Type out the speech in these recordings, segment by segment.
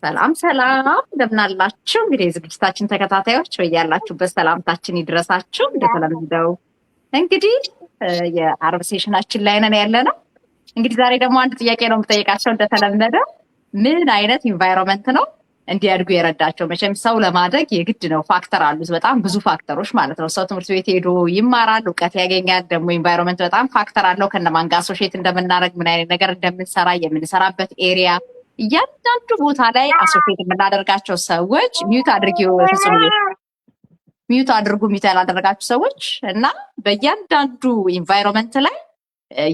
ሰላም ሰላም እንደምን አላችሁ? እንግዲህ የዝግጅታችን ተከታታዮች በያላችሁበት ሰላምታችን ይድረሳችሁ። እንደተለመደው እንግዲህ የአረብ ሴሽናችን ላይ ነን ያለ ነው። እንግዲህ ዛሬ ደግሞ አንድ ጥያቄ ነው የምጠይቃቸው። እንደተለመደው ምን አይነት ኢንቫይሮንመንት ነው እንዲያድጉ የረዳቸው? መቼም ሰው ለማደግ የግድ ነው ፋክተር አሉት፣ በጣም ብዙ ፋክተሮች ማለት ነው። ሰው ትምህርት ቤት ሄዶ ይማራል፣ እውቀት ያገኛል። ደግሞ ኢንቫይሮንመንት በጣም ፋክተር አለው። ከነማን ጋር አሶሼት እንደምናደርግ፣ ምን አይነት ነገር እንደምንሰራ፣ የምንሰራበት ኤሪያ እያንዳንዱ ቦታ ላይ አሶሼት የምናደርጋቸው ሰዎች ሚዩት አድርጊው ፍጹም ሚዩት አድርጉ ሚዩት ያላደረጋችሁ ሰዎች እና በእያንዳንዱ ኢንቫይሮንመንት ላይ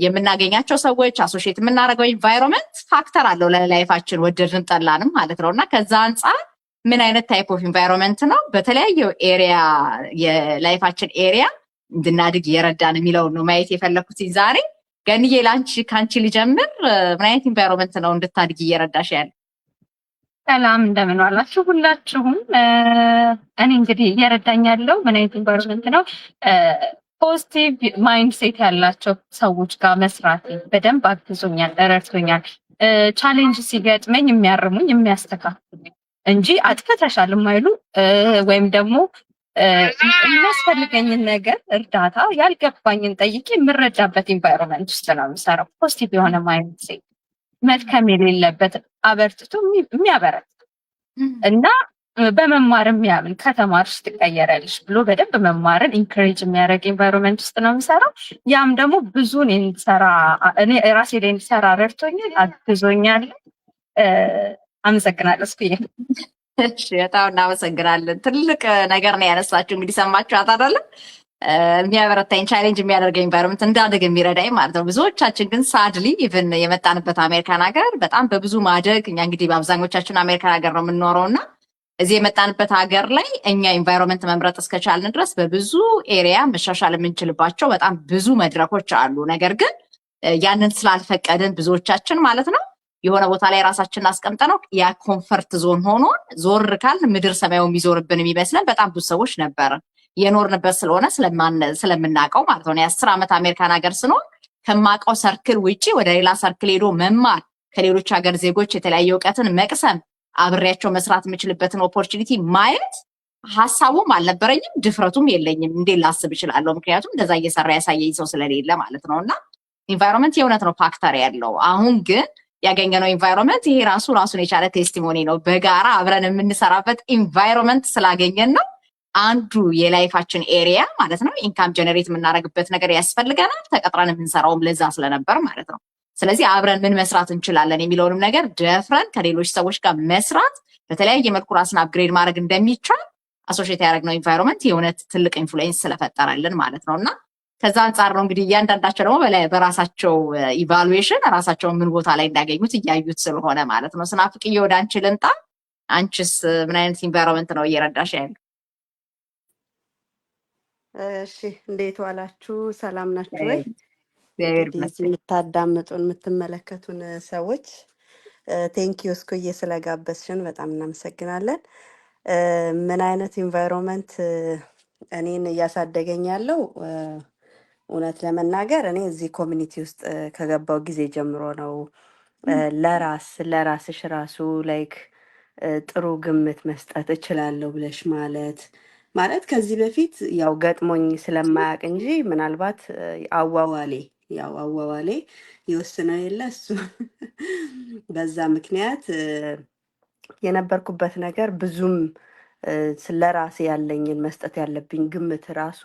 የምናገኛቸው ሰዎች አሶሼት የምናደርገው ኢንቫይሮንመንት ፋክተር አለው ለላይፋችን ወደድንም ጠላንም ማለት ነው። እና ከዛ አንጻር ምን አይነት ታይፕ ኦፍ ኢንቫይሮንመንት ነው በተለያየው ኤሪያ የላይፋችን ኤሪያ እንድናድግ የረዳን የሚለውን ነው ማየት የፈለኩት ዛሬ። ገንዬ ከአንቺ ልጀምር። ምን አይነት ኢንቫይሮንመንት ነው እንድታድጊ እየረዳሽ ያለ? ሰላም እንደምን ዋላችሁ ሁላችሁም። እኔ እንግዲህ እየረዳኝ ያለው ምን አይነት ኢንቫይሮንመንት ነው? ፖዚቲቭ ማይንድሴት ያላቸው ሰዎች ጋር መስራት በደንብ አግዞኛል፣ ረድቶኛል። ቻሌንጅ ሲገጥመኝ የሚያርሙኝ የሚያስተካክሉኝ እንጂ አጥፍተሻል የማይሉ ወይም ደግሞ የሚያስፈልገኝን ነገር እርዳታ ያልገባኝን ጠይቄ የምረዳበት ኢንቫይሮንመንት ውስጥ ነው የምሰራው። ፖዚቲቭ የሆነ ማይንድሴት መድከም የሌለበት አበርትቶ የሚያበረታ እና በመማር የሚያምን ከተማርሽ ትቀየራለሽ ብሎ በደንብ መማርን ኢንከሬጅ የሚያደርግ ኢንቫይሮንመንት ውስጥ ነው የምሰራው። ያም ደግሞ ብዙን እኔ ራሴ ላይ እንድሰራ ረድቶኛል፣ አግዞኛል። አመሰግናለሁ። እስኩዬ እሺ፣ በጣም እናመሰግናለን። ትልቅ ነገር ነው ያነሳችሁ። እንግዲህ ሰማችኋት አይደለም? የሚያበረታኝ ቻሌንጅ የሚያደርገኝ ኢንቫይሮንመንት እንዳድግ የሚረዳኝ ማለት ነው። ብዙዎቻችን ግን ሳድሊ ኢቭን የመጣንበት አሜሪካን ሀገር በጣም በብዙ ማደግ እኛ እንግዲህ በአብዛኞቻችን አሜሪካን ሀገር ነው የምንኖረው እና እዚህ የመጣንበት ሀገር ላይ እኛ ኢንቫይሮንመንት መምረጥ እስከቻልን ድረስ በብዙ ኤሪያ መሻሻል የምንችልባቸው በጣም ብዙ መድረኮች አሉ። ነገር ግን ያንን ስላልፈቀድን ብዙዎቻችን ማለት ነው የሆነ ቦታ ላይ ራሳችንን አስቀምጠነው ያ ኮንፈርት ዞን ሆኖ ዞር ካል ምድር ሰማዩ የሚዞርብን የሚመስለን በጣም ብዙ ሰዎች ነበረ። የኖርንበት ስለሆነ ስለምናውቀው ማለት ነው። የ10 ዓመት አሜሪካን ሀገር ስኖር ከማውቀው ሰርክል ውጪ ወደ ሌላ ሰርክል ሄዶ መማር፣ ከሌሎች ሀገር ዜጎች የተለያየ እውቀትን መቅሰም፣ አብሬያቸው መስራት የምችልበትን ኦፖርቹኒቲ ማየት ሀሳቡም አልነበረኝም፣ ድፍረቱም የለኝም። እንዴት ላስብ እችላለሁ? ምክንያቱም እንደዛ እየሰራ ያሳየኝ ሰው ስለሌለ ማለት ነው። እና ኢንቫይሮንመንት የእውነት ነው ፋክተር ያለው። አሁን ግን ያገኘነው ኢንቫይሮንመንት ይሄ ራሱን የቻለ ቴስቲሞኒ ነው። በጋራ አብረን የምንሰራበት ኢንቫይሮንመንት ስላገኘን ነው። አንዱ የላይፋችን ኤሪያ ማለት ነው ኢንካም ጀነሬት የምናደርግበት ነገር ያስፈልገናል። ተቀጥረን የምንሰራውም ለዛ ስለነበር ማለት ነው። ስለዚህ አብረን ምን መስራት እንችላለን የሚለውንም ነገር ደፍረን ከሌሎች ሰዎች ጋር መስራት፣ በተለያየ መልኩ ራስን አፕግሬድ ማድረግ እንደሚቻል አሶሼት ያደረግነው ኢንቫይሮንመንት የእውነት ትልቅ ኢንፍሉዌንስ ስለፈጠረልን ማለት ነው። እና ከዛ አንጻር ነው እንግዲህ እያንዳንዳቸው ደግሞ በራሳቸው ኢቫሉዌሽን ራሳቸውን ምን ቦታ ላይ እንዳገኙት እያዩት ስለሆነ ማለት ነው። ስናፍቅዬ ወደ አንቺ ልምጣ። አንቺስ ምን አይነት ኢንቫይሮንመንት ነው እየረዳሽ ያለው? እሺ፣ እንዴት ዋላችሁ? ሰላም ናችሁ ወይ? የምታዳምጡን የምትመለከቱን ሰዎች ቴንኪዩ እስኩዬ ስለጋበዝሽን በጣም እናመሰግናለን። ምን አይነት ኢንቫይሮንመንት እኔን እያሳደገኝ ያለው? እውነት ለመናገር እኔ እዚህ ኮሚኒቲ ውስጥ ከገባው ጊዜ ጀምሮ ነው ለራስሽ ራሱ ላይክ ጥሩ ግምት መስጠት እችላለሁ ብለሽ ማለት ከዚህ በፊት ያው ገጥሞኝ ስለማያውቅ እንጂ ምናልባት አዋዋሌ ይወስነው የለ እሱ በዛ ምክንያት የነበርኩበት ነገር ብዙም ስለራሴ ያለኝን መስጠት ያለብኝ ግምት ራሱ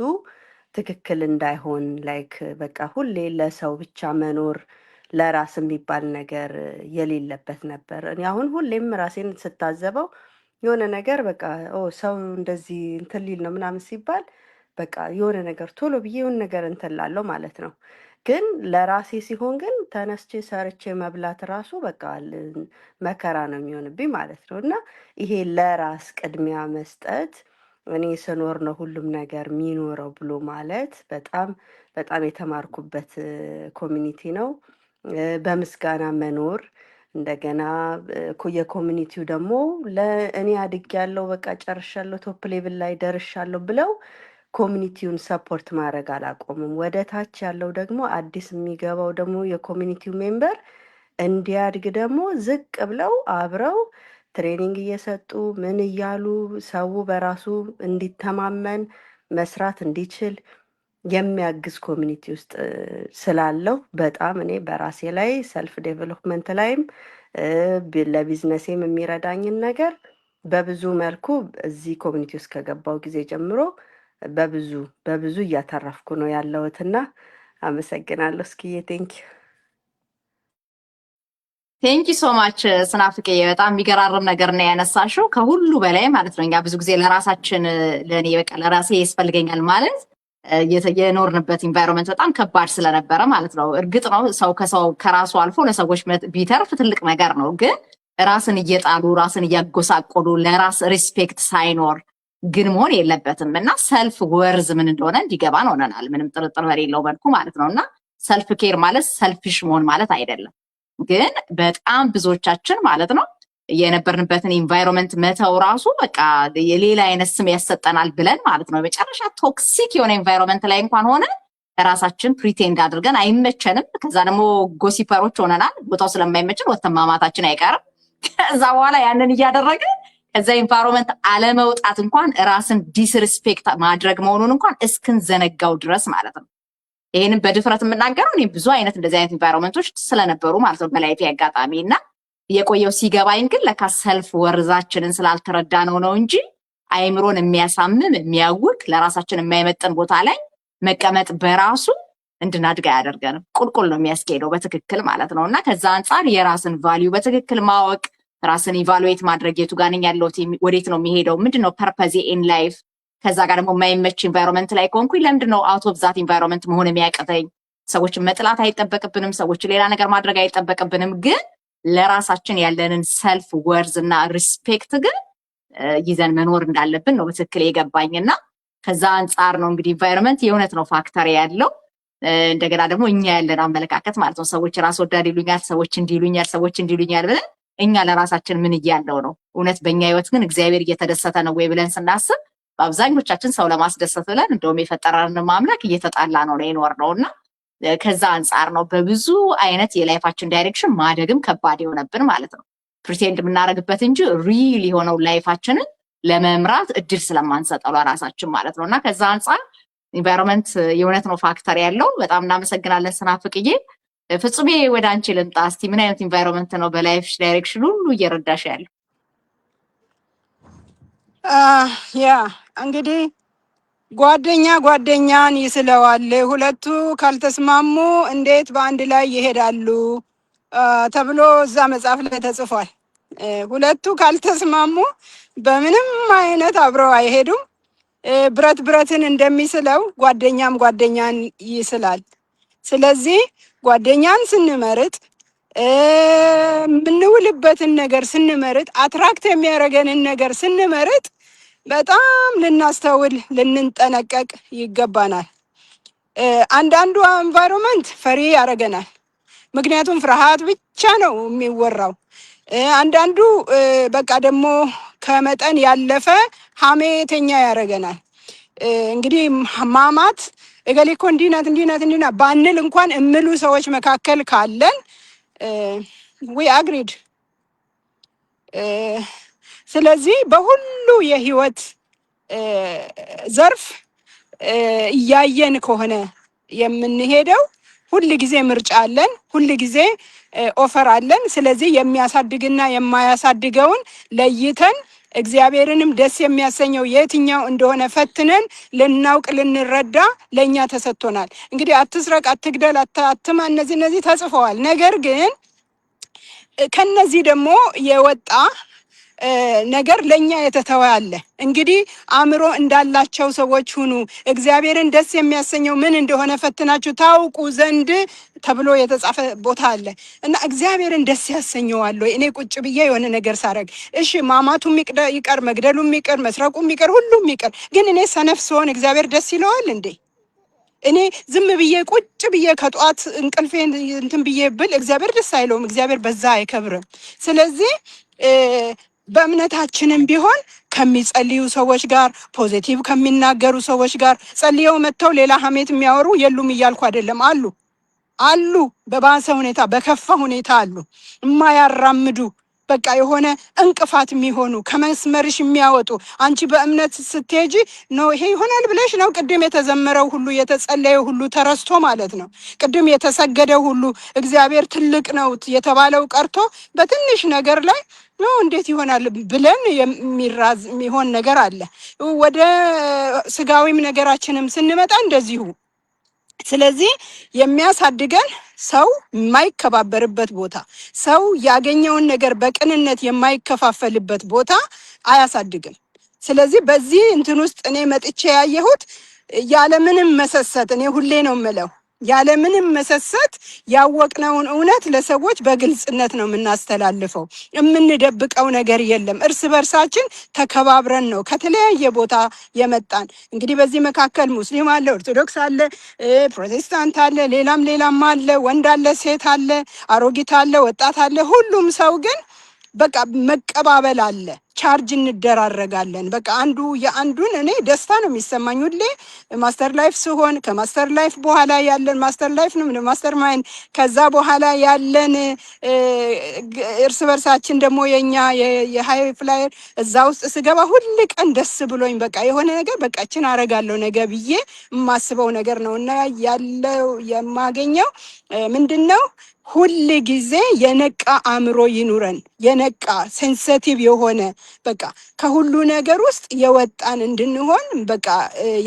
ትክክል እንዳይሆን ላይክ በቃ ሁሌ ለሰው ብቻ መኖር ለራስ የሚባል ነገር የሌለበት ነበር። እኔ አሁን ሁሌም ራሴን ስታዘበው የሆነ ነገር በቃ ሰው እንደዚህ እንትን ሊል ነው ምናምን ሲባል በቃ የሆነ ነገር ቶሎ ብዬ የሆነ ነገር እንትን ላለው ማለት ነው። ግን ለራሴ ሲሆን ግን ተነስቼ ሰርቼ መብላት ራሱ በቃ መከራ ነው የሚሆንብኝ ማለት ነው። እና ይሄ ለራስ ቅድሚያ መስጠት እኔ ስኖር ነው ሁሉም ነገር የሚኖረው ብሎ ማለት በጣም በጣም የተማርኩበት ኮሚኒቲ ነው። በምስጋና መኖር እንደገና የኮሚኒቲው ደግሞ ለእኔ አድጌያለሁ በቃ ጨርሻለሁ ቶፕ ሌቭል ላይ ደርሻለሁ ብለው ኮሚኒቲውን ሰፖርት ማድረግ አላቆሙም። ወደ ታች ያለው ደግሞ አዲስ የሚገባው ደግሞ የኮሚኒቲው ሜምበር እንዲያድግ ደግሞ ዝቅ ብለው አብረው ትሬኒንግ እየሰጡ ምን እያሉ ሰው በራሱ እንዲተማመን መስራት እንዲችል የሚያግዝ ኮሚኒቲ ውስጥ ስላለው በጣም እኔ በራሴ ላይ ሰልፍ ዴቨሎፕመንት ላይም ለቢዝነሴም የሚረዳኝን ነገር በብዙ መልኩ እዚህ ኮሚኒቲ ውስጥ ከገባው ጊዜ ጀምሮ በብዙ እያተረፍኩ ነው ያለሁትና አመሰግናለሁ። እስኪዬ ቴንኪው። ቴንኪ ሶ ማች ስናፍቄ፣ በጣም የሚገራርም ነገር ነው ያነሳሽው። ከሁሉ በላይ ማለት ነው እኛ ብዙ ጊዜ ለራሳችን ለእኔ በቃ ለራሴ ያስፈልገኛል ማለት የኖርንበት ኢንቫይሮንመንት በጣም ከባድ ስለነበረ ማለት ነው። እርግጥ ነው ሰው ከራሱ አልፎ ለሰዎች ቢተርፍ ትልቅ ነገር ነው። ግን ራስን እየጣሉ ራስን እያጎሳቆሉ ለራስ ሪስፔክት ሳይኖር ግን መሆን የለበትም እና ሰልፍ ወርዝ ምን እንደሆነ እንዲገባን ሆነናል፣ ምንም ጥርጥር በሌለው መልኩ ማለት ነው። እና ሰልፍ ኬር ማለት ሰልፊሽ መሆን ማለት አይደለም። ግን በጣም ብዙዎቻችን ማለት ነው የነበርንበትን ኢንቫይሮንመንት መተው ራሱ በቃ የሌላ አይነት ስም ያሰጠናል ብለን ማለት ነው መጨረሻ ቶክሲክ የሆነ ኢንቫይሮንመንት ላይ እንኳን ሆነ ራሳችን ፕሪቴንድ አድርገን አይመቸንም። ከዛ ደግሞ ጎሲፐሮች ሆነናል። ቦታው ስለማይመችን ወተማማታችን አይቀርም። ከዛ በኋላ ያንን እያደረገ ከዛ ኢንቫይሮንመንት አለመውጣት እንኳን ራስን ዲስሪስፔክት ማድረግ መሆኑን እንኳን እስክንዘነጋው ድረስ ማለት ነው። ይሄንን በድፍረት የምናገረው እኔ ብዙ አይነት እንደዚህ አይነት ኢንቫይሮንመንቶች ስለነበሩ ማለት ነው በላይፌ አጋጣሚ እና የቆየው ሲገባኝ ግን ለካ ሰልፍ ወርዛችንን ስላልተረዳ ነው እንጂ አይምሮን የሚያሳምም የሚያውክ ለራሳችን የማይመጥን ቦታ ላይ መቀመጥ በራሱ እንድናድግ አያደርገንም። ቁልቁል ነው የሚያስኬደው በትክክል ማለት ነው። እና ከዛ አንጻር የራስን ቫልዩ በትክክል ማወቅ፣ ራስን ኢቫሉዌት ማድረግ፣ የቱ ጋር ነኝ ያለሁት፣ ወዴት ነው የሚሄደው፣ ምንድነው ፐርፐዝ ኢን ላይፍ። ከዛ ጋር ደግሞ የማይመች ኢንቫይሮንመንት ላይ ከሆንኩኝ ለምንድነው አውት ኦፍ ዛት ኢንቫይሮንመንት መሆን የሚያቅተኝ? ሰዎችን መጥላት አይጠበቅብንም፣ ሰዎችን ሌላ ነገር ማድረግ አይጠበቅብንም። ግን ለራሳችን ያለንን ሰልፍ ወርዝ እና ሪስፔክት ግን ይዘን መኖር እንዳለብን ነው በትክክል የገባኝና ከዛ አንጻር ነው እንግዲህ ኢንቫይሮንመንት የእውነት ነው ፋክተር ያለው። እንደገና ደግሞ እኛ ያለን አመለካከት ማለት ነው። ሰዎች ራስ ወዳድ ይሉኛል፣ ሰዎች እንዲሉኛል ብለን እኛ ለራሳችን ምን እያለው ነው? እውነት በእኛ ህይወት ግን እግዚአብሔር እየተደሰተ ነው ወይ ብለን ስናስብ በአብዛኞቻችን ሰው ለማስደሰት ብለን እንደውም የፈጠረንን ማምላክ እየተጣላ ነው የኖርነው እና ከዛ አንጻር ነው በብዙ አይነት የላይፋችን ዳይሬክሽን ማደግም ከባድ የሆነብን ማለት ነው። ፕሪቴንድ የምናደርግበት እንጂ ሪል የሆነው ላይፋችንን ለመምራት እድል ስለማንሰጠው ለራሳችን ማለት ነው። እና ከዛ አንጻር ኢንቫይሮንመንት የእውነት ነው ፋክተር ያለው። በጣም እናመሰግናለን ስናፍቅዬ። ፍጹሜ ወደ አንቺ ልምጣ እስቲ። ምን አይነት ኢንቫይሮንመንት ነው በላይፍ ዳይሬክሽን ሁሉ እየረዳሽ ያለው? ያ እንግዲህ ጓደኛን ይስለዋል፣ ሁለቱ ካልተስማሙ እንዴት በአንድ ላይ ይሄዳሉ ተብሎ እዛ መጽሐፍ ላይ ተጽፏል። ሁለቱ ካልተስማሙ በምንም አይነት አብረው አይሄዱም። ብረትን እንደሚስለው ጓደኛን ይስላል። ስለዚህ ጓደኛን ስንመርጥ የምንውልበትን ነገር ስንመርጥ አትራክት የሚያደርገንን ነገር ስንመርጥ በጣም ልናስተውል ልንጠነቀቅ ይገባናል። አንዳንዱ ኤንቫይሮንመንት ፈሪ ያደርገናል፣ ምክንያቱም ፍርሃት ብቻ ነው የሚወራው። አንዳንዱ በቃ ደግሞ ከመጠን ያለፈ ሀሜተኛ ያደርገናል። እንግዲህ ማማት እገሌ እኮ እንዲህ ናት ባንል እንኳን እምሉ ሰዎች መካከል ካለን ዊ አግሪድ። ስለዚህ በሁሉ የህይወት ዘርፍ እያየን ከሆነ የምንሄደው ሁል ጊዜ ምርጫ አለን፣ ሁል ጊዜ ኦፈር አለን። ስለዚህ የሚያሳድግና የማያሳድገውን ለይተን እግዚአብሔርንም ደስ የሚያሰኘው የትኛው እንደሆነ ፈትነን ልናውቅ ልንረዳ ለእኛ ተሰጥቶናል። እንግዲህ አትስረቅ፣ አትግደል፣ አትማ እነዚህ ተጽፈዋል። ነገር ግን ከነዚህ ደግሞ የወጣ ነገር ለኛ የተተወ አለ። እንግዲህ አእምሮ እንዳላቸው ሰዎች ሁኑ፣ እግዚአብሔርን ደስ የሚያሰኘው ምን እንደሆነ ፈትናችሁ ታውቁ ዘንድ ተብሎ የተጻፈ ቦታ አለ እና እግዚአብሔርን ደስ ያሰኘዋል ወይ? እኔ ቁጭ ብዬ የሆነ ነገር ሳረግ፣ እሺ ማማቱም ይቀር፣ መግደሉም ይቀር፣ መስረቁም ይቀር፣ ሁሉም ይቀር፣ ግን እኔ ሰነፍ ስሆን እግዚአብሔር ደስ ይለዋል እንዴ? እኔ ዝም ብዬ ቁጭ ብዬ ከጧት እንቅልፌን እንትን ብዬ ብል እግዚአብሔር ደስ አይለውም። እግዚአብሔር በዛ አይከብርም። ስለዚህ በእምነታችንም ቢሆን ከሚጸልዩ ሰዎች ጋር፣ ፖዚቲቭ ከሚናገሩ ሰዎች ጋር ጸልየው መጥተው ሌላ ሀሜት የሚያወሩ የሉም እያልኩ አይደለም። አሉ፣ በባሰ ሁኔታ በከፋ ሁኔታ አሉ። የማያራምዱ በቃ የሆነ እንቅፋት የሚሆኑ ከመስመርሽ የሚያወጡ አንቺ በእምነት ስትሄጂ ነው ይሄ ይሆናል ብለሽ ነው ቅድም የተዘመረው ሁሉ የተጸለየው ሁሉ ተረስቶ ማለት ነው። ቅድም የተሰገደው ሁሉ እግዚአብሔር ትልቅ ነው የተባለው ቀርቶ በትንሽ ነገር ላይ ነው እንዴት ይሆናል ብለን የሚሆን ነገር አለ። ወደ ስጋዊም ነገራችንም ስንመጣ እንደዚሁ። ስለዚህ የሚያሳድገን ሰው የማይከባበርበት ቦታ፣ ሰው ያገኘውን ነገር በቅንነት የማይከፋፈልበት ቦታ አያሳድግም። ስለዚህ በዚህ እንትን ውስጥ እኔ መጥቼ ያየሁት ያለምንም መሰሰት፣ እኔ ሁሌ ነው የምለው ያለምንም መሰሰት ያወቅነውን እውነት ለሰዎች በግልጽነት ነው የምናስተላልፈው። የምንደብቀው ነገር የለም። እርስ በርሳችን ተከባብረን ነው ከተለያየ ቦታ የመጣን። እንግዲህ በዚህ መካከል ሙስሊም አለ፣ ኦርቶዶክስ አለ፣ ፕሮቴስታንት አለ፣ ሌላም አለ፣ ወንድ አለ፣ ሴት አለ፣ አሮጊት አለ፣ ወጣት አለ። ሁሉም ሰው ግን በቃ መቀባበል አለ። ቻርጅ እንደራረጋለን። በቃ አንዱ የአንዱን እኔ ደስታ ነው የሚሰማኝ ሁሌ ማስተር ላይፍ ሲሆን፣ ከማስተር ላይፍ በኋላ ያለን ማስተር ላይፍ ነው ማስተር ማይንድ፣ ከዛ በኋላ ያለን እርስ በርሳችን ደግሞ የኛ የሃይ ፍላየር እዛ ውስጥ ስገባ ሁል ቀን ደስ ብሎኝ በቃ የሆነ ነገር በቃ እችን አረጋለሁ ነገ ብዬ የማስበው ነገር ነው እና ያለው የማገኘው ምንድነው ሁል ጊዜ የነቃ አእምሮ ይኑረን። የነቃ ሴንሲቲቭ የሆነ በቃ ከሁሉ ነገር ውስጥ የወጣን እንድንሆን በቃ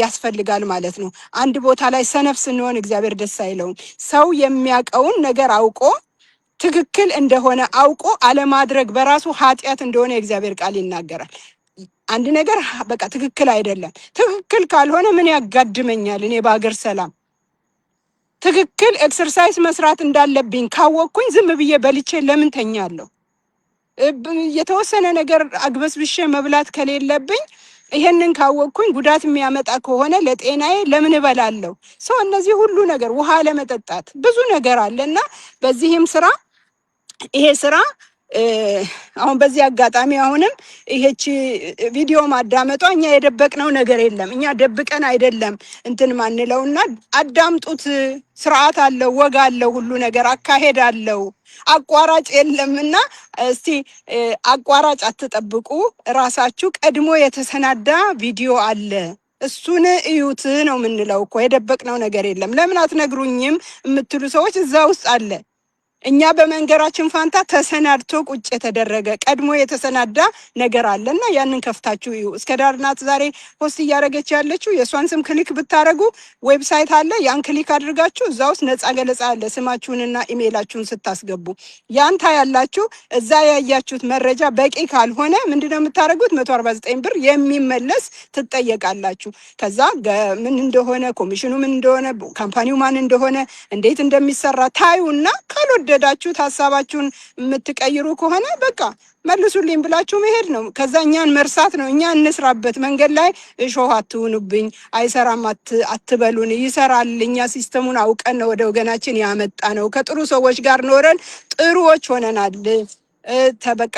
ያስፈልጋል ማለት ነው። አንድ ቦታ ላይ ሰነፍ ስንሆን እግዚአብሔር ደስ አይለውም። ሰው የሚያውቀውን ነገር አውቆ ትክክል እንደሆነ አውቆ አለማድረግ በራሱ ኃጢአት እንደሆነ የእግዚአብሔር ቃል ይናገራል። አንድ ነገር በቃ ትክክል አይደለም፣ ትክክል ካልሆነ ምን ያጋድመኛል? እኔ በአገር ሰላም ትክክል ኤክሰርሳይዝ መስራት እንዳለብኝ ካወቅኩኝ ዝም ብዬ በልቼ ለምን ተኛለሁ? የተወሰነ ነገር አግበስብሼ መብላት ከሌለብኝ ይሄንን ካወቅኩኝ ጉዳት የሚያመጣ ከሆነ ለጤናዬ ለምን እበላለሁ? ሰው እነዚህ ሁሉ ነገር ውሃ ለመጠጣት ብዙ ነገር አለና በዚህም ስራ ይሄ ስራ አሁን በዚህ አጋጣሚ አሁንም ይሄች ቪዲዮ ማዳመጧ እኛ የደበቅነው ነገር የለም። እኛ ደብቀን አይደለም እንትን ማንለውና አዳምጡት። ስርዓት አለው፣ ወግ አለው፣ ሁሉ ነገር አካሄድ አለው። አቋራጭ የለምና እስቲ አቋራጭ አትጠብቁ። ራሳችሁ ቀድሞ የተሰናዳ ቪዲዮ አለ፣ እሱን እዩት ነው የምንለው እኮ። የደበቅነው ነገር የለም። ለምን አትነግሩኝም የምትሉ ሰዎች እዛ ውስጥ አለ። እኛ በመንገራችን ፋንታ ተሰናድቶ ቁጭ የተደረገ ቀድሞ የተሰናዳ ነገር አለና ያንን ከፍታችሁ እዩ። እስከ ዳር ናት ዛሬ ፖስት እያደረገች ያለችው። የእሷን ስም ክሊክ ብታደረጉ ዌብሳይት አለ። ያን ክሊክ አድርጋችሁ እዛ ውስጥ ነፃ ገለጻ አለ። ስማችሁንና ኢሜይላችሁን ስታስገቡ ያንታ ያላችሁ እዛ ያያችሁት መረጃ በቂ ካልሆነ ምንድነው የምታደርጉት? 149 ብር የሚመለስ ትጠየቃላችሁ። ከዛ ምን እንደሆነ ኮሚሽኑ ምን እንደሆነ ካምፓኒው ማን እንደሆነ እንዴት እንደሚሰራ ታዩና ካልወደ ደዳችሁት ሀሳባችሁን የምትቀይሩ ከሆነ በቃ መልሱልኝ ብላችሁ መሄድ ነው። ከዛ እኛን መርሳት ነው። እኛ እንስራበት። መንገድ ላይ እሾህ አትሁኑብኝ፣ አይሰራም አትበሉን። ይሰራል። እኛ ሲስተሙን አውቀን ነው ወደ ወገናችን ያመጣ ነው። ከጥሩ ሰዎች ጋር ኖረን ጥሩዎች ሆነናል። በቃ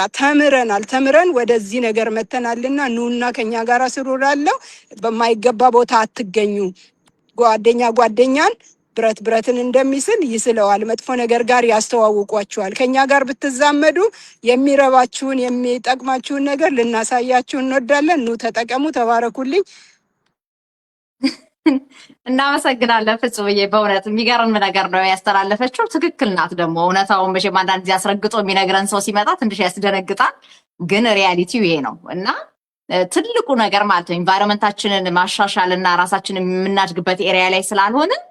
ተምረን ወደዚህ ነገር መተናልና ኑና ከኛ ጋር ስሩራለው። በማይገባ ቦታ አትገኙ። ጓደኛን ብረትን እንደሚስል ይስለዋል። መጥፎ ነገር ጋር ያስተዋውቋችኋል። ከኛ ጋር ብትዛመዱ የሚረባችሁን የሚጠቅማችሁን ነገር ልናሳያችሁ እንወዳለን። ኑ ተጠቀሙ። ተባረኩልኝ። እናመሰግናለን ፍጹምዬ። በእውነት የሚገርም ነገር ነው ያስተላለፈችው። ትክክል ናት። ደግሞ እውነታውን መቼም አንዳንድ ጊዜ አስረግጦ የሚነግረን ሰው ሲመጣ ትንሽ ያስደነግጣል። ግን ሪያሊቲው ይሄ ነው እና ትልቁ ነገር ማለት ነው ኢንቫይሮንመንታችንን ማሻሻል እና ራሳችንን የምናድግበት ኤሪያ ላይ ስላልሆንን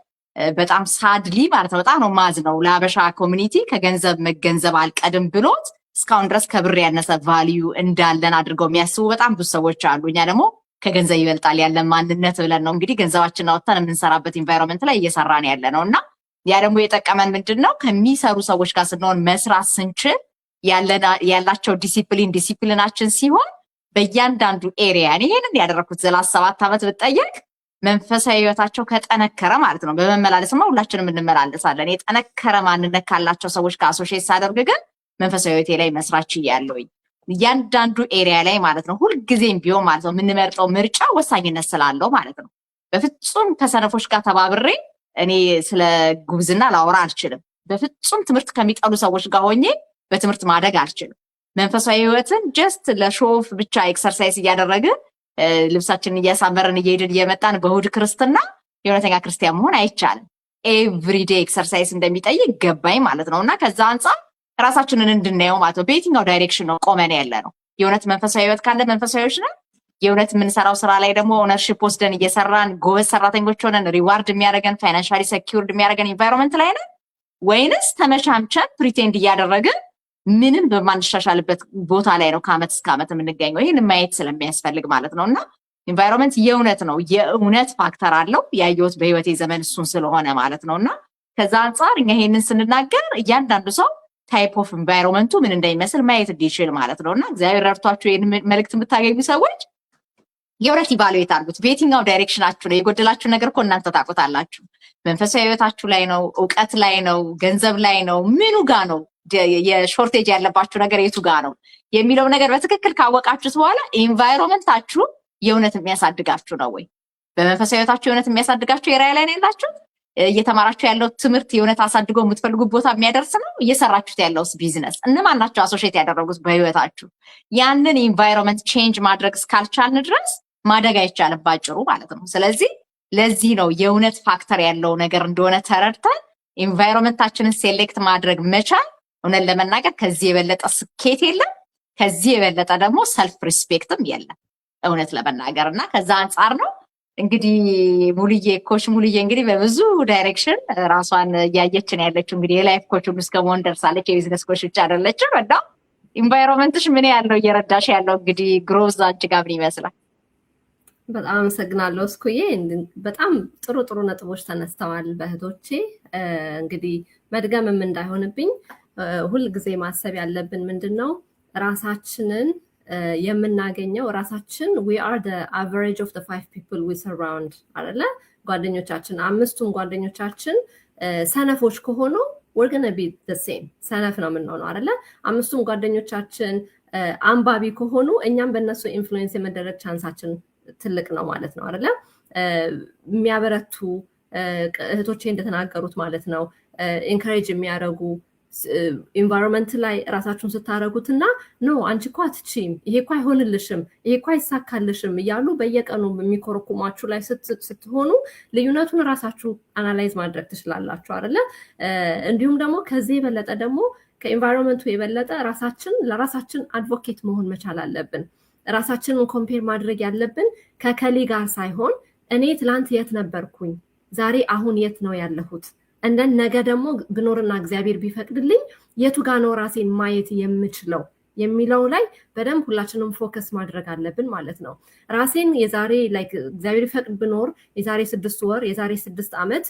በጣም ሳድሊ ማለት ነው። በጣም ነው ማዝ ነው ለሀበሻ ኮሚኒቲ ከገንዘብ መገንዘብ አልቀድም ብሎት እስካሁን ድረስ ከብር ያነሰ ቫልዩ እንዳለን አድርገው የሚያስቡ በጣም ብዙ ሰዎች አሉ። እኛ ደግሞ ከገንዘብ ይበልጣል ያለን ማንነት ብለን ነው እንግዲህ ገንዘባችንን አውጥተን የምንሰራበት ኢንቫይሮንመንት ላይ እየሰራን ያለ ነው እና ያ ደግሞ የጠቀመን ምንድን ነው ከሚሰሩ ሰዎች ጋር ስንሆን መስራት ስንችል ያላቸው ዲሲፕሊናችን ሲሆን በእያንዳንዱ ኤሪያ ይሄንን ያደረኩት ዘላስ 7 ዓመት ብትጠየቅ መንፈሳዊ ህይወታቸው ከጠነከረ ማለት ነው። በመመላለስማ ሁላችንም እንመላለሳለን። የጠነከረ ማንነት ካላቸው ሰዎች ጋር አሶሺየት ሳደርግ ግን መንፈሳዊ ህይወቴ ላይ መስራት ችያለሁኝ። እያንዳንዱ ኤሪያ ላይ ማለት ነው። ሁልጊዜም ቢሆን ማለት ነው የምንመርጠው ምርጫ ወሳኝነት ስላለው ማለት ነው። በፍጹም ከሰነፎች ጋር ተባብሬ እኔ ስለ ጉብዝና ላወራ አልችልም። በፍጹም ትምህርት ከሚጠሉ ሰዎች ጋር ሆኜ በትምህርት ማደግ አልችልም። መንፈሳዊ ህይወትን ጀስት ለሾፍ ብቻ ኤክሰርሳይዝ እያደረግን ልብሳችንን እያሳመርን እየሄድን እየመጣን በእሑድ ክርስትና የእውነተኛ ክርስቲያን መሆን አይቻልም። ኤቭሪዴ ኤክሰርሳይዝ እንደሚጠይቅ ገባኝ ማለት ነው። እና ከዛ አንጻር ራሳችንን እንድናየው ማለት ነው። በየትኛው ዳይሬክሽን ነው ቆመን ያለ ነው? የእውነት መንፈሳዊ ህይወት ካለ መንፈሳዊዎች ነን። የእውነት የምንሰራው ስራ ላይ ደግሞ ኦነርሺፕ ወስደን እየሰራን ጎበዝ ሰራተኞች ሆነን ሪዋርድ የሚያደርገን ፋይናንሻሊ ሴኪውርድ የሚያደርገን ኢንቫይሮንመንት ላይ ነን ወይንስ ተመቻምቸን ፕሪቴንድ እያደረግን ምንም በማንሻሻልበት ቦታ ላይ ነው ከአመት እስከ አመት የምንገኘው? ይህን ማየት ስለሚያስፈልግ ማለት ነው። እና ኢንቫይሮንመንት የእውነት ነው፣ የእውነት ፋክተር አለው። ያየሁት በህይወቴ ዘመን እሱን ስለሆነ ማለት ነው። እና ከዛ አንጻር እኛ ይሄንን ስንናገር እያንዳንዱ ሰው ታይፕ ኦፍ ኢንቫይሮንመንቱ ምን እንደሚመስል ማየት እንዲችል ማለት ነው። እና እግዚአብሔር ረድቷችሁ ይህን መልእክት የምታገኙ ሰዎች የእውነት ኢቫሉዌት አድርጉት። በየትኛው ዳይሬክሽናችሁ ነው? የጎደላችሁ ነገር እኮ እናንተ ታውቁታላችሁ። መንፈሳዊ ህይወታችሁ ላይ ነው? እውቀት ላይ ነው? ገንዘብ ላይ ነው? ምኑ ጋ ነው የሾርቴጅ ያለባችሁ ነገር የቱ ጋ ነው የሚለው ነገር በትክክል ካወቃችሁት በኋላ ኢንቫይሮንመንታችሁ የእውነት የሚያሳድጋችሁ ነው ወይ? በመንፈሳዊ ህይወታችሁ የእውነት የሚያሳድጋችሁ የራይ ላይ ነው ያላችሁ? እየተማራችሁ ያለው ትምህርት የእውነት አሳድጎ የምትፈልጉት ቦታ የሚያደርስ ነው? እየሰራችሁት ያለውስ ቢዝነስ እነማን ናቸው አሶሺየት ያደረጉት በህይወታችሁ? ያንን ኢንቫይሮንመንት ቼንጅ ማድረግ እስካልቻልን ድረስ ማደግ አይቻልም ባጭሩ ማለት ነው። ስለዚህ ለዚህ ነው የእውነት ፋክተር ያለው ነገር እንደሆነ ተረድተን ኢንቫይሮንመንታችንን ሴሌክት ማድረግ መቻል እውነት ለመናገር ከዚህ የበለጠ ስኬት የለም። ከዚህ የበለጠ ደግሞ ሰልፍ ሪስፔክትም የለም እውነት ለመናገር። እና ከዛ አንጻር ነው እንግዲህ ሙሉዬ ኮች ሙሉዬ እንግዲህ በብዙ ዳይሬክሽን ራሷን እያየችን ያለችው እንግዲህ የላይፍ ኮች ሁሉ እስከመሆን ደርሳለች። የቢዝነስ ኮች ብቻ አይደለችም። እና ኢንቫይሮንመንትሽ ምን ያለው እየረዳሽ ያለው እንግዲህ ግሮዝ አንቺ ጋር ምን ይመስላል? በጣም አመሰግናለሁ እስኩዬ። በጣም ጥሩ ጥሩ ነጥቦች ተነስተዋል በእህቶቼ። እንግዲህ መድገምም እንዳይሆንብኝ ሁል ጊዜ ማሰብ ያለብን ምንድነው ራሳችንን የምናገኘው ራሳችን we are the average of the 5 people we surround አይደለ? ጓደኞቻችን አምስቱም ጓደኞቻችን ሰነፎች ከሆኑ we're going to be the same ሰነፍ ነው የምንሆነው አይደለ? አምስቱም ጓደኞቻችን አንባቢ ከሆኑ እኛም በእነሱ ኢንፍሉዌንስ የመደረግ ቻንሳችን ትልቅ ነው ማለት ነው አይደለ? የሚያበረቱ እህቶቼ እንደተናገሩት ማለት ነው ኢንካሬጅ የሚያደርጉ ኢንቫይሮንመንት ላይ ራሳችሁን ስታረጉትና ኖ አንቺ እኮ አትችይም፣ ይሄ እኮ አይሆንልሽም፣ ይሄ እኮ አይሳካልሽም እያሉ በየቀኑ የሚኮረኩማችሁ ላይ ስትሆኑ ልዩነቱን ራሳችሁ አናላይዝ ማድረግ ትችላላችሁ አይደለ? እንዲሁም ደግሞ ከዚህ የበለጠ ደግሞ ከኢንቫይሮንመንቱ የበለጠ ለራሳችን አድቮኬት መሆን መቻል አለብን። ራሳችንን ኮምፔር ማድረግ ያለብን ከከሊ ጋር ሳይሆን እኔ ትላንት የት ነበርኩኝ፣ ዛሬ አሁን የት ነው ያለሁት፣ እንደን ነገ ደግሞ ብኖርና እግዚአብሔር ቢፈቅድልኝ የቱ ጋር ነው ራሴን ማየት የምችለው የሚለው ላይ በደንብ ሁላችንም ፎከስ ማድረግ አለብን ማለት ነው። ራሴን የዛሬ እግዚአብሔር ይፈቅድ ብኖር የዛሬ 6 ወር የዛሬ 6 ዓመት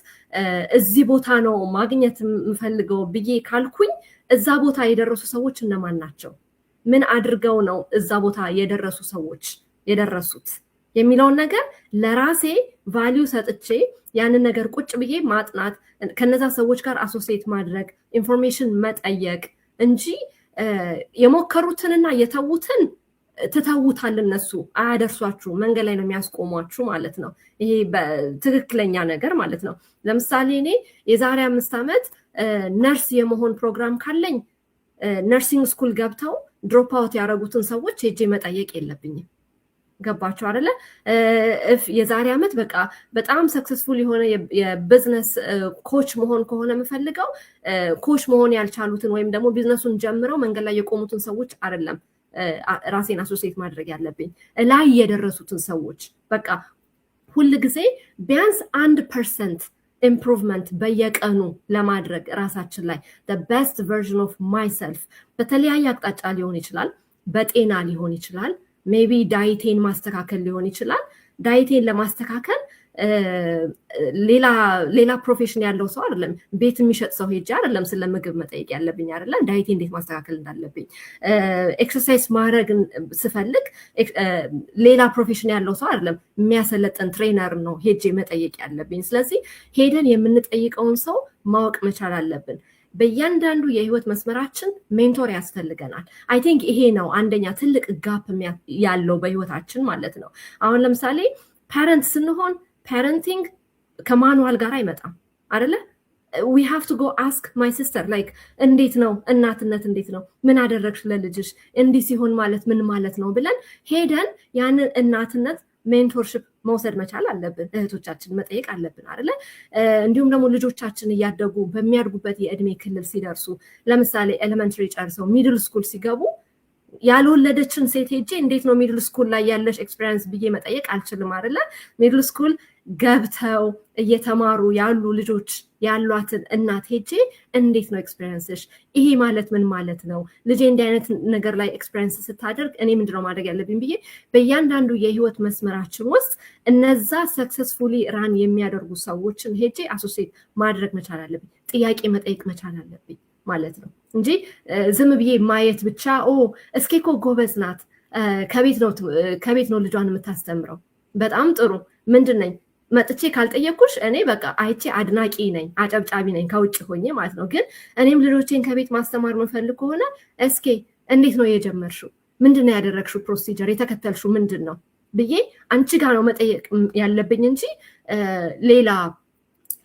እዚህ ቦታ ነው ማግኘት የምፈልገው ብዬ ካልኩኝ እዛ ቦታ የደረሱ ሰዎች እነማን ናቸው? ምን አድርገው ነው እዛ ቦታ የደረሱ ሰዎች የደረሱት የሚለውን ነገር ለራሴ ቫልዩ ሰጥቼ ያንን ነገር ቁጭ ብዬ ማጥናት፣ ከነዛ ሰዎች ጋር አሶሲየት ማድረግ፣ ኢንፎርሜሽን መጠየቅ እንጂ የሞከሩትንና የተዉትን ትተውታል። እነሱ አያደርሷችሁ፣ መንገድ ላይ ነው የሚያስቆሟችሁ ማለት ነው። ይሄ በትክክለኛ ነገር ማለት ነው። ለምሳሌ እኔ የዛሬ 5 ዓመት ነርስ የመሆን ፕሮግራም ካለኝ ነርሲንግ ስኩል ገብተው ድሮፕ አውት ያደረጉትን ሰዎች ሄጄ መጠየቅ የለብኝም። ገባችሁ አይደለ? የዛሬ ዓመት በቃ በጣም ሰክሰስፉል የሆነ የቢዝነስ ኮች መሆን ከሆነ የምፈልገው ኮች መሆን ያልቻሉትን ወይም ደግሞ ቢዝነሱን ጀምረው መንገድ ላይ የቆሙትን ሰዎች አይደለም ራሴን አሶሲየት ማድረግ ያለብኝ፣ ላይ የደረሱትን ሰዎች። በቃ ሁል ጊዜ ቢያንስ 1% ኢምፕሩቭመንት በየቀኑ ለማድረግ ራሳችን ላይ the best version of myself በተለያየ አቅጣጫ ሊሆን ይችላል። በጤና ሊሆን ይችላል። ሜቢ ዳይቴን ማስተካከል ሊሆን ይችላል። ዳይቴን ለማስተካከል ሌላ ፕሮፌሽን ያለው ሰው አይደለም፣ ቤት የሚሸጥ ሰው ሄጄ አይደለም ስለ ምግብ መጠየቅ ያለብኝ አይደለ? ዳይቴ እንዴት ማስተካከል እንዳለብኝ ኤክሰርሳይዝ ማድረግ ስፈልግ ሌላ ፕሮፌሽን ያለው ሰው አይደለም፣ የሚያሰለጥን ትሬነር ነው ሄጄ መጠየቅ ያለብኝ። ስለዚህ ሄደን የምንጠይቀውን ሰው ማወቅ መቻል አለብን። በእያንዳንዱ የህይወት መስመራችን ሜንቶር ያስፈልገናል። አይ ቲንክ ይሄ ነው አንደኛ ትልቅ ጋፕ ያለው በህይወታችን ማለት ነው። አሁን ለምሳሌ ፓረንት ስንሆን ፓረንቲንግ ከማኑዋል ጋር አይመጣም አይደለ? we have to go ask my sister like እንዴት ነው እናትነት እንዴት ነው ምን አደረግሽ ለልጅሽ እንዲህ ሲሆን ማለት ምን ማለት ነው ብለን ሄደን ያንን እናትነት ሜንቶርሺፕ መውሰድ መቻል አለብን እህቶቻችን መጠየቅ አለብን አይደለ እንዲሁም ደግሞ ልጆቻችን እያደጉ በሚያድጉበት የእድሜ ክልል ሲደርሱ ለምሳሌ ኤሌመንተሪ ጨርሰው ሚድል ስኩል ሲገቡ ያልወለደችን ሴት ሄጄ እንዴት ነው ሚድል ስኩል ላይ ያለሽ ኤክስፒሪየንስ ብዬ መጠየቅ አልችልም አይደለ ሚድል ስኩል ገብተው እየተማሩ ያሉ ልጆች ያሏትን እናት ሄጄ እንዴት ነው ኤክስፒሪየንስሽ ይሄ ማለት ምን ማለት ነው ልጄ እንዲህ አይነት ነገር ላይ ኤክስፒሪየንስ ስታደርግ እኔ ምንድነው ማድረግ ያለብኝ ብዬ በእያንዳንዱ የህይወት መስመራችን ውስጥ እነዛ ሰክሰስፉሊ ራን የሚያደርጉ ሰዎችን ሄጄ አሶሲዬት ማድረግ መቻል አለብኝ ጥያቄ መጠየቅ መቻል አለብኝ ማለት ነው እንጂ ዝም ብዬ ማየት ብቻ እስኪ እኮ ጎበዝ ናት ከቤት ነው ልጇን የምታስተምረው በጣም ጥሩ ምንድነኝ መጥቼ ካልጠየቅኩሽ እኔ በቃ አይቼ አድናቂ ነኝ አጨብጫቢ ነኝ ከውጭ ሆኜ ማለት ነው ግን እኔም ልጆቼን ከቤት ማስተማር መፈልግ ከሆነ እስኪ እንዴት ነው የጀመርሽው ምንድነው ያደረግሽው ፕሮሲጀር የተከተልሽው ምንድነው ብዬ አንቺ ጋር ነው መጠየቅ ያለብኝ እንጂ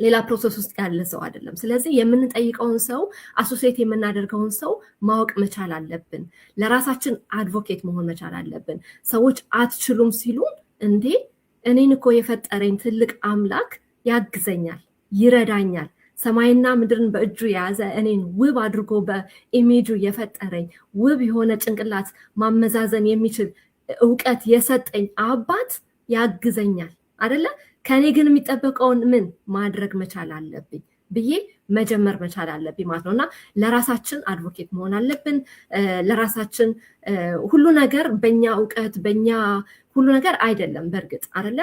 ሌላ ፕሮሰስ ውስጥ ያለ ሰው አይደለም ስለዚህ የምንጠይቀውን ሰው አሶሲዬት የምናደርገውን ሰው ማወቅ መቻል አለብን ለራሳችን አድቮኬት መሆን መቻል አለብን ሰዎች አትችሉም ሲሉን እንዴ እኔን እኮ የፈጠረኝ ትልቅ አምላክ ያግዘኛል ይረዳኛል ሰማይና ምድርን በእጁ የያዘ እኔን ውብ አድርጎ በኢሜጁ የፈጠረኝ ውብ የሆነ ጭንቅላት ማመዛዘን የሚችል ዕውቀት የሰጠኝ አባት ያግዘኛል አይደለ ከኔ ግን የሚጠበቀውን ምን ማድረግ መቻል አለብኝ ብዬ መጀመር መቻል አለብኝ ማለት ነውና ለራሳችን አድቮኬት መሆን አለብን ለራሳችን ሁሉ ነገር በእኛ ዕውቀት በእኛ ሁሉ ነገር አይደለም በእርግጥ አይደለ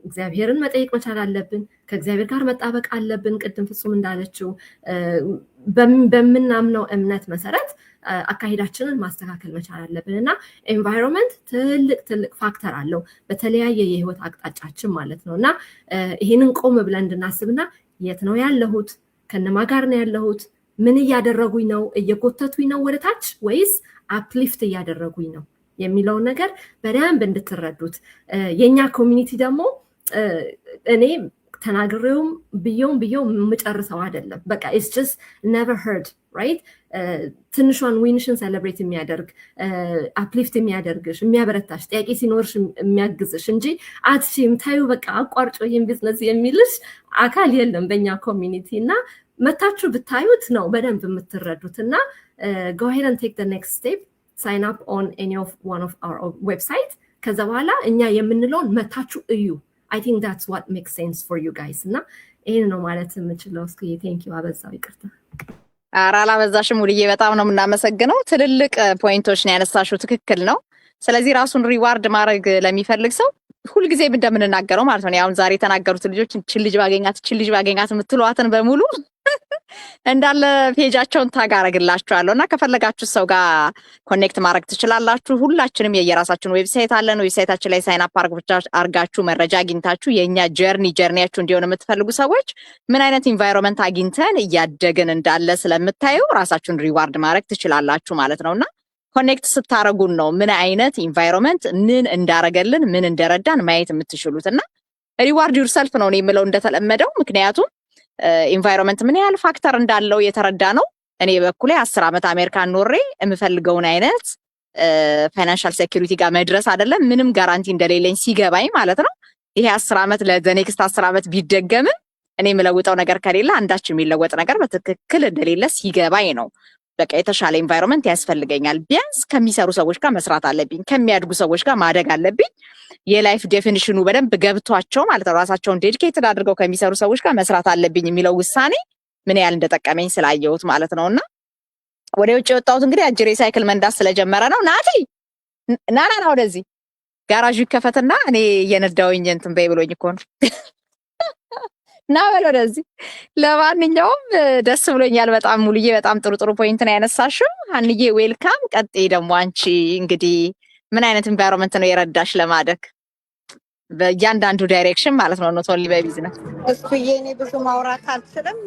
እግዚአብሔርን መጠየቅ መቻል አለብን ከእግዚአብሔር ጋር መጣበቅ አለብን ቅድም ፍጹም እንዳለችው በምናምነው እምነት መሰረት አካሄዳችንን ማስተካከል መቻል አለብን እና ኤንቫይሮንመንት ትልቅ ፋክተር አለው በተለያየ የህይወት አቅጣጫችን ማለት ነውና ይሄንን ቆም ብለን እንድናስብና የት ነው ያለሁት ከነማ ጋር ነው ያለሁት ምን እያደረጉኝ ነው እየጎተቱኝ ነው ወደታች ወይስ አፕሊፍት እያደረጉኝ ነው የሚለው ነገር በደንብ እንድትረዱት የኛ ኮሚኒቲ ደግሞ እኔ ተናግሬውም ብየውም መጨረሰው አይደለም በቃ it's just never heard right ትንሿን ዊንሽን ሴሌብሬት የሚያደርግ አፕሊፍት የሚያደርግሽ የሚያበረታሽ ጥያቄ ሲኖርሽ የሚያግዝሽ እንጂ አትሽም ታዩ በቃ አቋርጮ ይሄን ቢዝነስ የሚልሽ አካል የለም በእኛ ኮሚኒቲ እና መታችሁ ብታዩት ነው በደንብ የምትረዱት እና go ahead and take the next step sign up on any of one of our website ከዛ በኋላ እኛ የምንለውን መታችሁ እዩ I think that's what makes sense for you guys እና ይሄን ነው ማለት የምችለው እስኪ thank you አበዛው ይቅርታ አላበዛሽም ሙሉዬ በጣም ነው የምናመሰግነው ትልልቅ ፖይንቶች ነው ያነሳሽው ትክክል ነው ስለዚህ ራሱን ሪዋርድ ማድረግ ለሚፈልግ ሰው ሁልጊዜ እንደምንናገረው ማለት ነው ያው ዛሬ የተናገሩት ልጆች ልጅ ባገኛት የምትሏትን በሙሉ እንዳለ ፔጃቸውን ታግ አረግላችኋለሁና ከፈለጋችሁ ሰው ጋር ኮኔክት ማድረግ ትችላላችሁ ሁላችንም የየራሳችን ዌብሳይት አለን ዌብሳይታችን ላይ ሳይን አፕ አርጋችሁ መረጃ አግኝታችሁ የኛ ጀርኒያችሁ እንዲሆን የምትፈልጉ ሰዎች ምን አይነት ኢንቫይሮንመንት አግኝተን እያደግን እንዳለ ስለምታዩ ራሳችሁን ሪዋርድ ማድረግ ትችላላችሁ ማለት ነውና ኮኔክት ስታረጉን ነው ምን አይነት ኢንቫይሮንመንት ምን እንዳረገልን ምን እንደረዳን ማየት የምትችሉትና ሪዋርድ ዩርሰልፍ ነው የምለው እንደተለመደው ምክንያቱም ኢንቫይሮንመንት ምን ያህል ፋክተር እንዳለው የተረዳ ነው እኔ በኩሌ 10 አመት አሜሪካን ኖሬ የምፈልገውን አይነት ፋይናንሻል ሴኩሪቲ ጋር መድረስ አይደለም ምንም ጋራንቲ እንደሌለኝ ሲገባኝ ማለት ነው ይሄ 10 አመት ለኔክስት 10 አመት ቢደገም እኔ የምለውጠው ነገር ከሌለ አንዳች የሚለወጥ ነገር በትክክል እንደሌለ ሲገባኝ ነው በቃ የተሻለ ኢንቫይሮንመንት ያስፈልገኛል ቢያንስ ከሚሰሩ ሰዎች ጋር መስራት አለብኝ ከሚያድጉ ሰዎች ጋር ማደግ አለብኝ የላይፍ ዴፊኒሽኑ በደንብ ገብቷቸው ማለት ነው ራሳቸውን ዴዲኬትድ አድርገው ከሚሰሩ ሰዎች ጋር መስራት አለብኝ የሚለው ውሳኔ ምን ያህል እንደጠቀመኝ ስላየሁት ማለት ነውና ወደ ውጭ ወጣሁት እንግዲህ አጅሬ ሳይክል መንዳት ስለጀመረ ነው ናቲ ናና ወደዚህ ጋራዡ ይከፈትና እኔ የነዳውኝ እንትን በይ ብሎኝ እኮ ነው ናበል ወደዚህ ለማንኛውም ደስ ብሎኛል በጣም ሙሉዬ በጣም ጥሩ ፖይንት ነው ያነሳሽው አንዬ ዌልካም ቀጥይ ደግሞ አንቺ እንግዲህ ምን አይነት ኢንቫይሮንመንት ነው የረዳሽ ለማደግ በእያንዳንዱ ዳይሬክሽን ማለት ነው ኖት ኦንሊ በቢዝነስ እስኩዬ እኔ ብዙ ማውራት አልችልም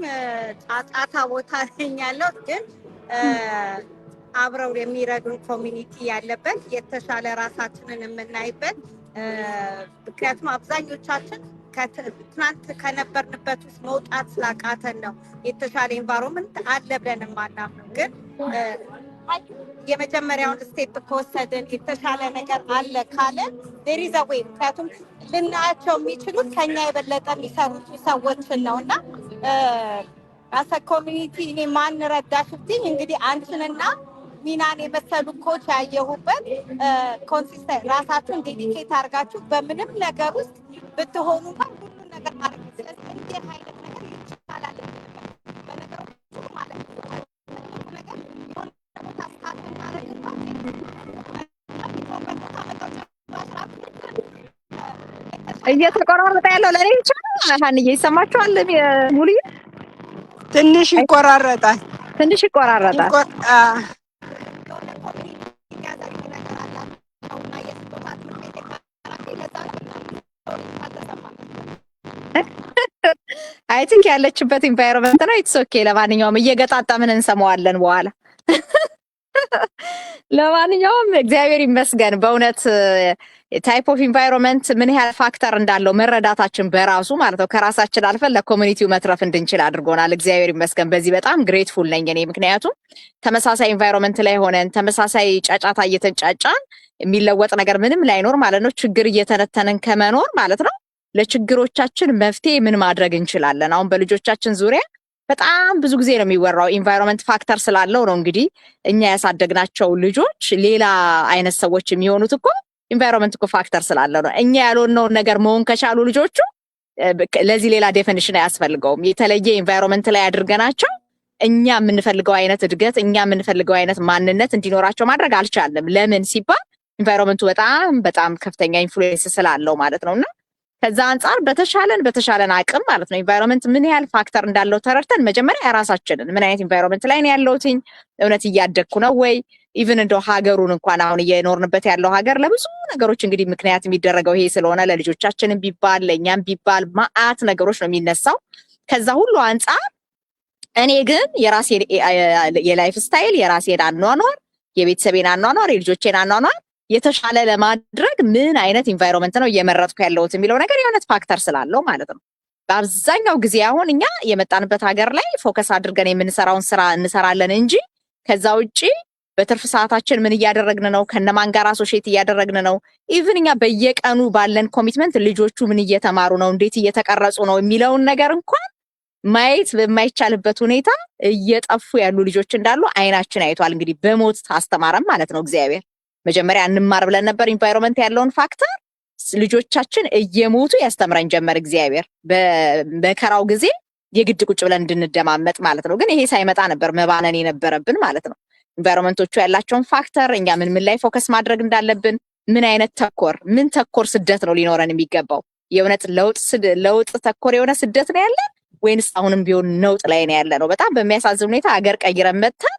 ጣጣታ ቦታ ነኝ ያለው ግን አብረው የሚረዱን ኮሚኒቲ ያለበት የተሻለ ራሳችንን የምናይበት ምክንያቱም አብዛኞቻችን ትናንት ከነበርንበት ውስጥ መውጣት ስላቃተን ነው የተሻለ ኤንቫይሮንመንት አለ ብለን የማናምነው። ግን የመጀመሪያውን ስቴፕ ከወሰድን የተሻለ ነገር አለ ካለን ዜር ኢዝ አ ዌይ። ምክንያቱም ልናያቸው የሚችሉት ከኛ የበለጠ የሚሰሩት ሰዎችን ነው እና አሰ ኮሚኒቲ እኔ ማን ረዳሽ ብትይኝ እንግዲህ አንቺንና ሚናን የመሰሉ ኮች ያየሁበት ኮንሲስተንት ራሳችሁን ዴዲኬት አድርጋችሁ በምንም ነገር ውስጥ ብትሆኑ እንኳን ሁሉን ነገር ማድረግ ስለዚህ እንዲህ አይነት ነገር ይቻላል በነገሮች ማለት ነው። ነገር የሆነ ቦታ ስታርት ማድረግ እየተቆራረጠ ያለው ለኔ ብቻ ነው። ሀንዬ ይሰማችኋል? ሙሉ ትንሽ ይቆራረጣል። ትንሽ ይቆራረጣል። አይ ቲንክ ያለችበት ኢንቫይሮንመንት ነው። ኢትስ ኦኬ። ለማንኛውም እየገጣጣምን እንሰማዋለን በኋላ። ለማንኛውም እግዚአብሔር ይመስገን በእውነት ታይፕ ኦፍ ኢንቫይሮንመንት ምን ያህል ፋክተር እንዳለው መረዳታችን በራሱ ማለት ነው ከራሳችን አልፈን ለኮሚኒቲው መትረፍ እንድንችል አድርጎናል። እግዚአብሔር ይመስገን። በዚህ በጣም ግሬትፉል ነኝ እኔ። ምክንያቱም ተመሳሳይ ኢንቫይሮንመንት ላይ ሆነን ተመሳሳይ ጫጫታ እየተንጫጫን የሚለወጥ ነገር ምንም ላይኖር ማለት ነው። ችግር እየተነተንን ከመኖር ማለት ነው ለችግሮቻችን መፍትሄ ምን ማድረግ እንችላለን። አሁን በልጆቻችን ዙሪያ በጣም ብዙ ጊዜ ነው የሚወራው ኢንቫይሮንመንት ፋክተር ስላለው ነው። እንግዲህ እኛ ያሳደግናቸው ልጆች ሌላ አይነት ሰዎች የሚሆኑት እኮ ኢንቫይሮንመንት እኮ ፋክተር ስላለው ነው። እኛ ያልሆነውን ነገር መሆን ከቻሉ ልጆቹ ለዚህ ሌላ ዴፊኒሽን አያስፈልገውም። የተለየ ኢንቫይሮንመንት ላይ አድርገናቸው እኛ የምንፈልገው አይነት እድገት፣ እኛ የምንፈልገው አይነት ማንነት እንዲኖራቸው ማድረግ አልቻለም። ለምን ሲባል ኢንቫይሮንመንቱ በጣም ከፍተኛ ኢንፍሉዌንስ ስላለው ማለት ነውና ከዛ አንጻር በተሻለን አቅም ማለት ነው ኢንቫይሮንመንት ምን ያህል ፋክተር እንዳለው ተረድተን መጀመሪያ ራሳችንን ምን አይነት ኢንቫይሮንመንት ላይ ነው ያለሁትኝ፣ እውነት እያደግኩ ነው ወይ፣ ኢቭን እንደው ሀገሩን እንኳን አሁን እየኖርንበት ያለው ሀገር ለብዙ ነገሮች እንግዲህ ምክንያት የሚደረገው ይሄ ስለሆነ ለልጆቻችንም ቢባል ለእኛም ቢባል ማአት ነገሮች ነው የሚነሳው። ከዛ ሁሉ አንጻር እኔ ግን የራሴን የላይፍ ስታይል የራሴን አኗኗር የቤተሰቤን አኗኗር የልጆቼን አኗኗር የተሻለ ለማድረግ ምን አይነት ኢንቫይሮንመንት ነው እየመረጥኩ ያለሁት የሚለው ነገር የሆነት ፋክተር ስላለው ማለት ነው። በአብዛኛው ጊዜ አሁን እኛ የመጣንበት ሀገር ላይ ፎከስ አድርገን የምንሰራውን ስራ እንሰራለን እንጂ ከዛ ውጪ በትርፍ ሰዓታችን ምን እያደረግን ነው፣ ከነማን ጋር አሶሺየት እያደረግን ነው፣ ኢቭን እኛ በየቀኑ ባለን ኮሚትመንት ልጆቹ ምን እየተማሩ ነው፣ እንዴት እየተቀረጹ ነው የሚለውን ነገር እንኳን ማየት በማይቻልበት ሁኔታ እየጠፉ ያሉ ልጆች እንዳሉ አይናችን አይቷል። እንግዲህ በሞት አስተማረም ማለት ነው እግዚአብሔር። መጀመሪያ እንማር ብለን ነበር ኢንቫይሮንመንት ያለውን ፋክተር፣ ልጆቻችን እየሞቱ ያስተምረን ጀመር እግዚአብሔር። በመከራው ጊዜ የግድ ቁጭ ብለን እንድንደማመጥ ማለት ነው። ግን ይሄ ሳይመጣ ነበር መባነን የነበረብን ማለት ነው። ኢንቫይሮንመንቶቹ ያላቸውን ፋክተር፣ እኛ ምን ላይ ፎከስ ማድረግ እንዳለብን፣ ምን አይነት ተኮር ስደት ነው ሊኖረን የሚገባው፣ የእውነት ለውጥ ተኮር የሆነ ስደት ነው ያለን ወይንስ አሁንም ቢሆን ነውጥ ላይ ነው ያለ ነው? በጣም በሚያሳዝን ሁኔታ ሀገር ቀይረን መጥተን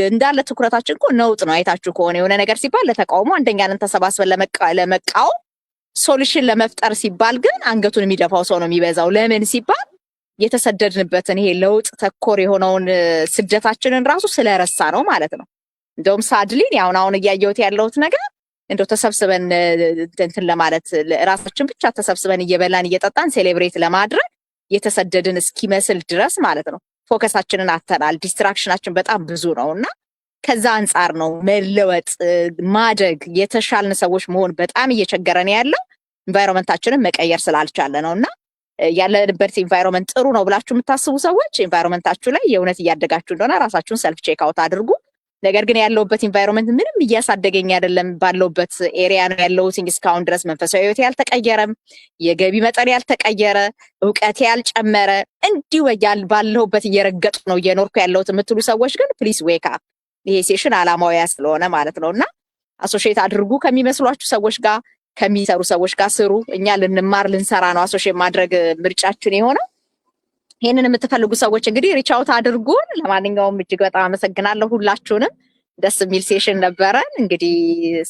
እንዳለ ትኩረታችን እኮ ነውጥ ነው። አይታችሁ ከሆነ የሆነ ነገር ሲባል ለተቃውሞ አንደኛንን ተሰባስበን ለመቃወም ሶሉሽን ለመፍጠር ሲባል ግን አንገቱን የሚደፋው ሰው ነው የሚበዛው። ለምን ሲባል የተሰደድንበትን ይሄ ለውጥ ተኮር የሆነውን ስደታችንን ራሱ ስለረሳ ነው ማለት ነው። እንደውም ሳድሊ አሁን እያየሁት ያለሁት ነገር እንደው ተሰብስበን እንትን ለማለት ራሳችን ብቻ ተሰብስበን እየበላን እየጠጣን ሴሌብሬት ለማድረግ የተሰደድን እስኪመስል ድረስ ማለት ነው። ፎከሳችንን አተናል። ዲስትራክሽናችን በጣም ብዙ ነውና ከዛ አንጻር ነው መለወጥ ማደግ የተሻልን ሰዎች መሆን በጣም እየቸገረን ያለው ኢንቫይሮንመንታችንን መቀየር ስላልቻለ ነውና ያለንበት ኢንቫይሮንመንት ጥሩ ነው ብላችሁ የምታስቡ ሰዎች ኢንቫይሮንመንታችሁ ላይ የእውነት እያደጋችሁ እንደሆነ ራሳችሁን ሰልፍ ቼክ አውት አድርጉ። ነገር ግን ያለውበት ኢንቫይሮንመንት ምንም እያሳደገኝ አይደለም፣ ባለውበት ኤሪያ ነው ያለሁት እስካሁን ድረስ መንፈሳዊ ህይወቴ ያልተቀየረም፣ የገቢ መጠን ያልተቀየረ፣ እውቀቴ ያልጨመረ፣ እንዲሁ ባለሁበት እየረገጡ ነው እየኖርኩ ያለሁት የምትሉ ሰዎች ግን ፕሊስ ዌክ አፕ። ይሄ ሴሽን አላማው ያ ስለሆነ ማለት ነውና አሶሺየት አድርጉ ከሚመስሏችሁ ሰዎች ጋር፣ ከሚሰሩ ሰዎች ጋር ስሩ። እኛ ልንማር ልንሰራ ነው አሶሺየት ማድረግ ምርጫችን የሆነው። ይሄንን የምትፈልጉ ሰዎች እንግዲህ ሪች አውት አድርጉን። ለማንኛውም እጅግ በጣም አመሰግናለሁ ሁላችሁንም። ደስ የሚል ሴሽን ነበረን። እንግዲህ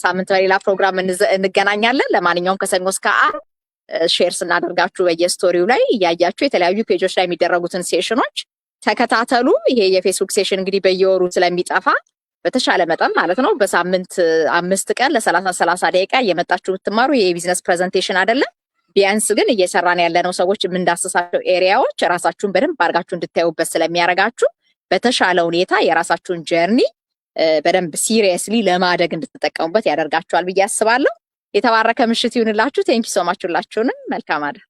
ሳምንት በሌላ ፕሮግራም እንገናኛለን። ለማንኛውም ከሰኞ እስከ ዓርብ ሼር ስናደርጋችሁ በየስቶሪው ላይ እያያችሁ የተለያዩ ፔጆች ላይ የሚደረጉትን ሴሽኖች ተከታተሉ። ይሄ የፌስቡክ ሴሽን እንግዲህ በየወሩ ስለሚጠፋ በተሻለ መጠን ማለት ነው በሳምንት 5 ቀን ለ30 ደቂቃ እየመጣችሁ ብትማሩ የቢዝነስ ፕሬዘንቴሽን አይደለም ቢያንስ ግን እየሰራን ያለነው ሰዎች የምንዳስሳቸው ኤሪያዎች ራሳችሁን በደንብ አድርጋችሁ እንድታዩበት ስለሚያደርጋችሁ በተሻለ ሁኔታ የራሳችሁን ጀርኒ በደንብ ሲሪየስሊ ለማደግ እንድትጠቀሙበት ያደርጋችኋል ብዬ አስባለሁ። የተባረከ ምሽት ይሁንላችሁ። ቴንኪ ሶ ማች ሁላችሁንም። መልካም አዳር።